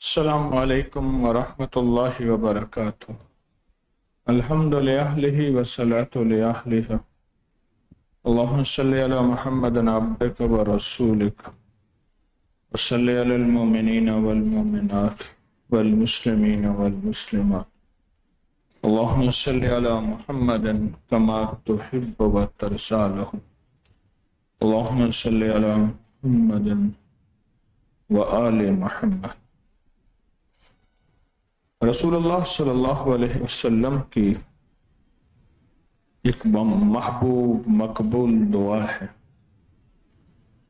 السلام علیکم ورحمۃ اللہ وبرکاتہ۔ الحمد للہ والصلاة لأہلہ، اللہم صلی علی محمد عبدک ورسولک وصلی علی المؤمنین والمؤمنات والمسلمین والمسلمات، اللہم صلی علی محمد کما تحب وترضی لہ، اللہم صلی علی محمد وآل محمد۔ رسول اللہ صلی اللہ علیہ وسلم کی ایک محبوب مقبول دعا ہے،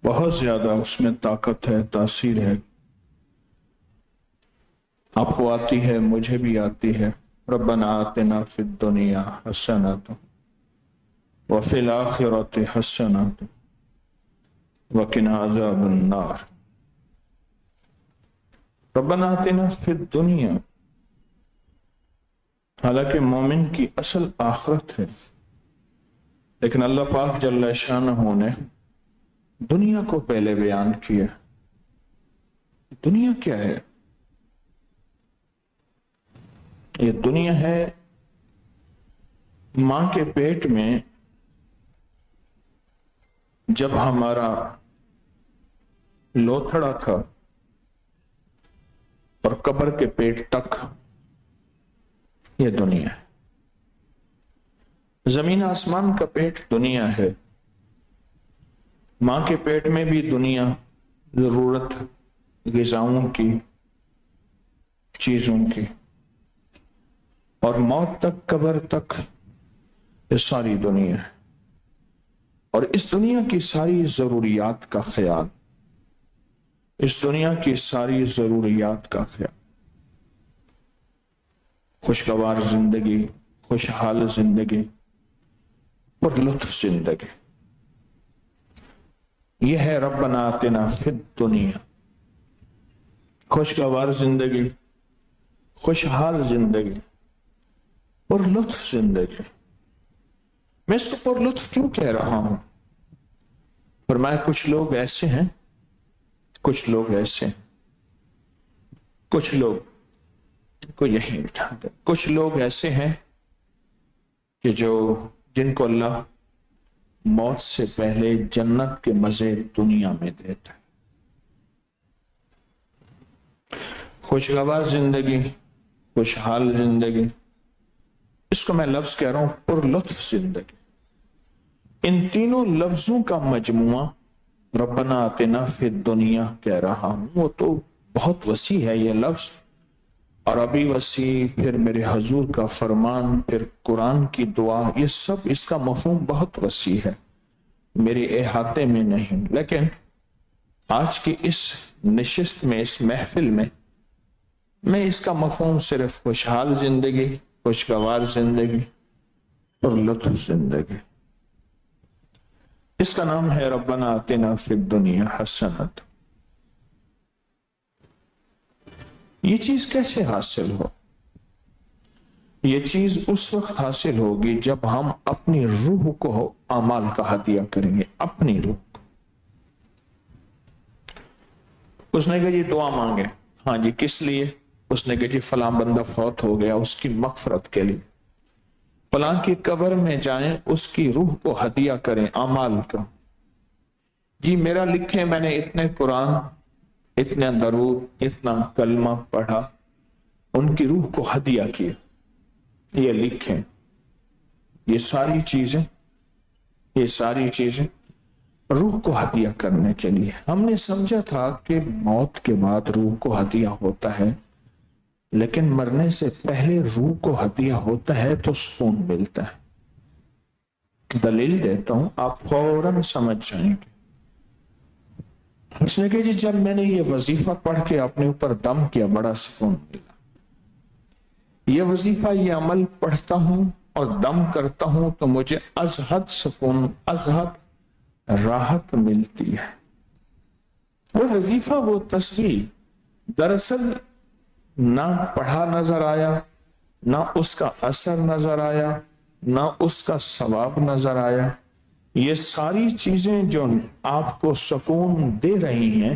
بہت زیادہ اس میں طاقت ہے، تاثیر ہے، آپ کو آتی ہے، مجھے بھی آتی ہے۔ ربنا آتنا فی الدنیا حسنۃ وفی الآخرۃ حسنۃ وقنا عذاب النار۔ ربنا آتنا فی الدنیا، حالانکہ مومن کی اصل آخرت ہے، لیکن اللہ پاک جل شانہ نے دنیا کو پہلے بیان کیا۔ دنیا کیا ہے؟ یہ دنیا ہے ماں کے پیٹ میں جب ہمارا لوتھڑا تھا اور قبر کے پیٹ تک، یہ دنیا ہے۔ زمین آسمان کا پیٹ دنیا ہے، ماں کے پیٹ میں بھی دنیا، ضرورت غذاؤں کی، چیزوں کی، اور موت تک، قبر تک، یہ ساری دنیا ہے۔ اور اس دنیا کی ساری ضروریات کا خیال، اس دنیا کی ساری ضروریات کا خیال، خوشگوار زندگی، خوشحال زندگی، پر لطف زندگی، یہ ہے ربنا آتنا فی الدنیا۔ خوشگوار زندگی، خوشحال زندگی، پر لطف زندگی۔ میں اس کو پر لطف کیوں کہہ رہا ہوں؟ فرمایا کچھ لوگ ایسے ہیں، کچھ لوگ ایسے ہیں، کچھ لوگ کو یہیں بٹھا دے، کچھ لوگ ایسے ہیں کہ جن کو اللہ موت سے پہلے جنت کے مزے دنیا میں دیتا ہے۔ خوشگوار زندگی، خوشحال زندگی، اس کو میں لفظ کہہ رہا ہوں پر لطف زندگی۔ ان تینوں لفظوں کا مجموعہ ربنا آتنا فی الدنیا کہہ رہا ہوں۔ وہ تو بہت وسیع ہے یہ لفظ، عربی وسیع، پھر میرے حضور کا فرمان، پھر قرآن کی دعا، یہ سب اس کا مفہوم بہت وسیع ہے، میرے احاطے میں نہیں۔ لیکن آج کی اس نشست میں، اس محفل میں اس کا مفہوم صرف خوشحال زندگی، خوشگوار زندگی اور لطف زندگی، اس کا نام ہے ربنا آتنا فی الدنیا حسنۃ۔ یہ چیز کیسے حاصل ہو؟ یہ چیز اس وقت حاصل ہوگی جب ہم اپنی روح کو اعمال کا ہدیہ کریں گے، اپنی روح کو۔ اس نے کہا جی دعا مانگے، ہاں جی کس لیے؟ اس نے کہا جی فلاں بندہ فوت ہو گیا، اس کی مغفرت کے لیے۔ فلاں کی قبر میں جائیں، اس کی روح کو ہدیہ کریں اعمال کا۔ جی میرا لکھیں، میں نے اتنے قرآن، اتنا درود، اتنا کلمہ پڑھا، ان کی روح کو ہدیہ کیا، یہ لکھیں۔ یہ ساری چیزیں روح کو ہدیہ کرنے کے لیے۔ ہم نے سمجھا تھا کہ موت کے بعد روح کو ہدیہ ہوتا ہے، لیکن مرنے سے پہلے روح کو ہدیہ ہوتا ہے تو سکون ملتا ہے۔ دلیل دیتا ہوں، آپ فوراً سمجھ جائیں گے۔ اس نے کہا جی جب میں نے یہ وظیفہ پڑھ کے اپنے اوپر دم کیا، بڑا سکون ملا۔ یہ وظیفہ، یہ عمل پڑھتا ہوں اور دم کرتا ہوں تو مجھے از حد سکون، از حد راحت ملتی ہے۔ وہ وظیفہ، وہ تصویر دراصل نہ پڑھا نظر آیا، نہ اس کا اثر نظر آیا، نہ اس کا ثواب نظر آیا۔ یہ ساری چیزیں جو آپ کو سکون دے رہی ہیں،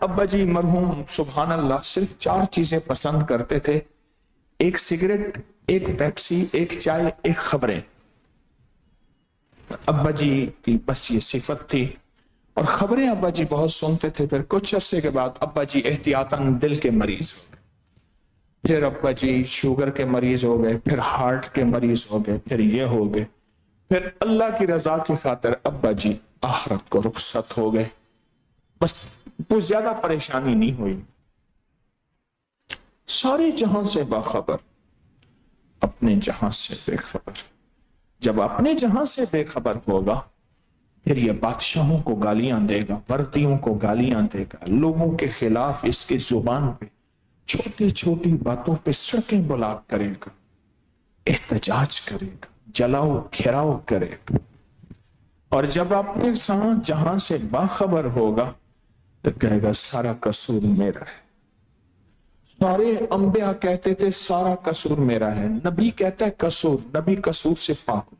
ابا جی مرحوم سبحان اللہ صرف 4 چیزیں پسند کرتے تھے، ایک سگریٹ، ایک پیپسی، ایک چائے، ایک خبریں۔ ابا جی کی بس یہ صفت تھی، اور خبریں ابا جی بہت سنتے تھے۔ پھر کچھ عرصے کے بعد ابا جی احتیاطاً دل کے مریض ہو گئے، پھر ابا جی شوگر کے مریض ہو گئے، پھر ہارٹ کے مریض ہو گئے، پھر یہ ہو گئے، پھر اللہ کی رضا کی خاطر ابا جی آخرت کو رخصت ہو گئے۔ بس کوئی زیادہ پریشانی نہیں ہوئی، سارے جہاں سے باخبر، اپنے جہاں سے بے خبر۔ جب اپنے جہاں سے بے خبر ہوگا پھر یہ بادشاہوں کو گالیاں دے گا، وردیوں کو گالیاں دے گا، لوگوں کے خلاف اس کی زبان پہ چھوٹی چھوٹی باتوں پہ سڑکیں بلاک کرے گا، احتجاج کرے گا، جلاؤ گھیراؤ کرے گا۔ اور جب اپنے ساتھ جہاں سے باخبر ہوگا تو کہے گا سارا قصور میرا ہے۔ سارے انبیاء کہتے تھے سارا قصور میرا ہے، نبی کہتا ہے قصور، نبی قصور سے پاک،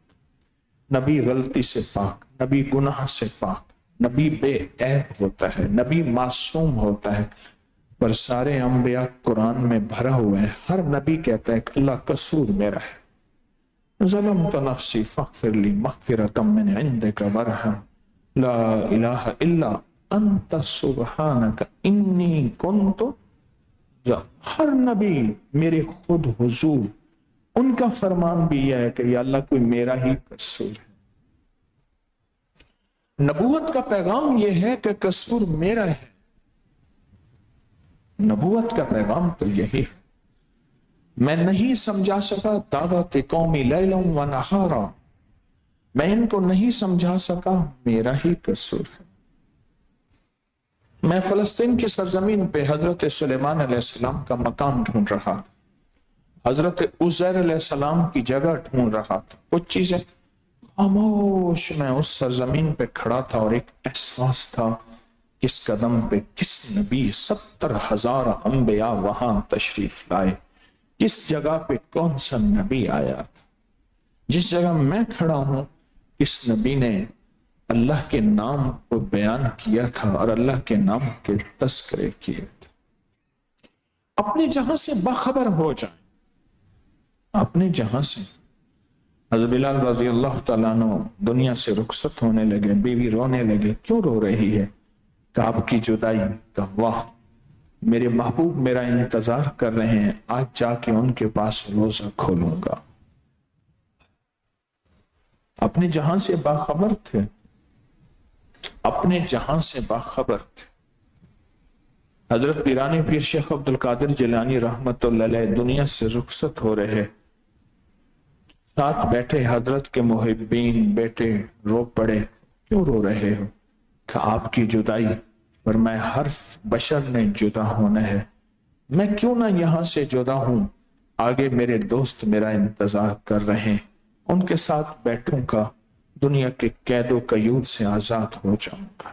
نبی غلطی سے پاک، نبی گناہ سے پاک، نبی بے عیب ہوتا ہے، نبی معصوم ہوتا ہے۔ پر سارے انبیاء قرآن میں بھرا ہوا ہے، ہر نبی کہتا ہے کہ اللہ قصور میرا ہے۔ ظلمت نفسی فاغفر لی مغفرۃ من عندک وارحم لا الہ الا انت سبحانک انی کنت۔ ہر نبی میرے خود حضور، ان کا فرمان بھی یہ ہے کہ یا اللہ کوئی میرا ہی قصور ہے۔ نبوت کا پیغام یہ ہے کہ قصور میرا ہے، نبوت کا پیغام تو یہی ہے۔ میں نہیں سمجھا سکا دعوت قومی لیلا و نہارا، میں ان کو نہیں سمجھا سکا، میرا ہی قصور ہے۔ میں فلسطین کی سرزمین پہ حضرت سلیمان علیہ السلام کا مقام ڈھونڈ رہا، حضرت عزیر علیہ السلام کی جگہ ڈھونڈ رہا تھا، کچھ چیزیں خاموش۔ میں اس سرزمین پہ کھڑا تھا اور ایک احساس تھا کس قدم پہ کس نبی، 70,000 انبیاء وہاں تشریف لائے، کس جگہ پہ کون سا نبی آیا تھا۔ جس جگہ میں کھڑا ہوں کس نبی نے اللہ کے نام کو بیان کیا تھا اور اللہ کے نام کے تذکرے کیے تھے۔ اپنے جہاں سے باخبر ہو جائیں، اپنے جہاں سے۔ حضرت بلال رضی اللہ تعالیٰ عنہ دنیا سے رخصت ہونے لگے، بیوی رونے لگے، کیوں رو رہی ہے؟ کہ آپ کی جدائی کا، واہ میرے محبوب میرا انتظار کر رہے ہیں، آج جا کے ان کے پاس روزہ کھولوں گا۔ اپنے جہاں سے باخبر تھے، اپنے جہاں سے باخبر تھے۔ حضرت پیرانی پیر شیخ عبد القادر جیلانی رحمت اللہ علیہ دنیا سے رخصت ہو رہے، ساتھ بیٹھے حضرت کے محبین بیٹے رو پڑے، کیوں رو رہے ہو؟ کہ آپ کی جدائی پر میں ہر بشر نے جدا ہونا ہے، میں کیوں نہ یہاں سے جدا ہوں، آگے میرے دوست میرا انتظار کر رہے ہیں، ان کے ساتھ بیٹھوں گا، دنیا کے قید و قیود سے آزاد ہو جاؤں گا۔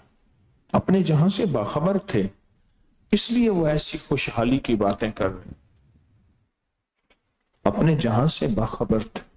اپنے جہاں سے باخبر تھے، اس لیے وہ ایسی خوشحالی کی باتیں کر رہے، اپنے جہاں سے باخبر تھے۔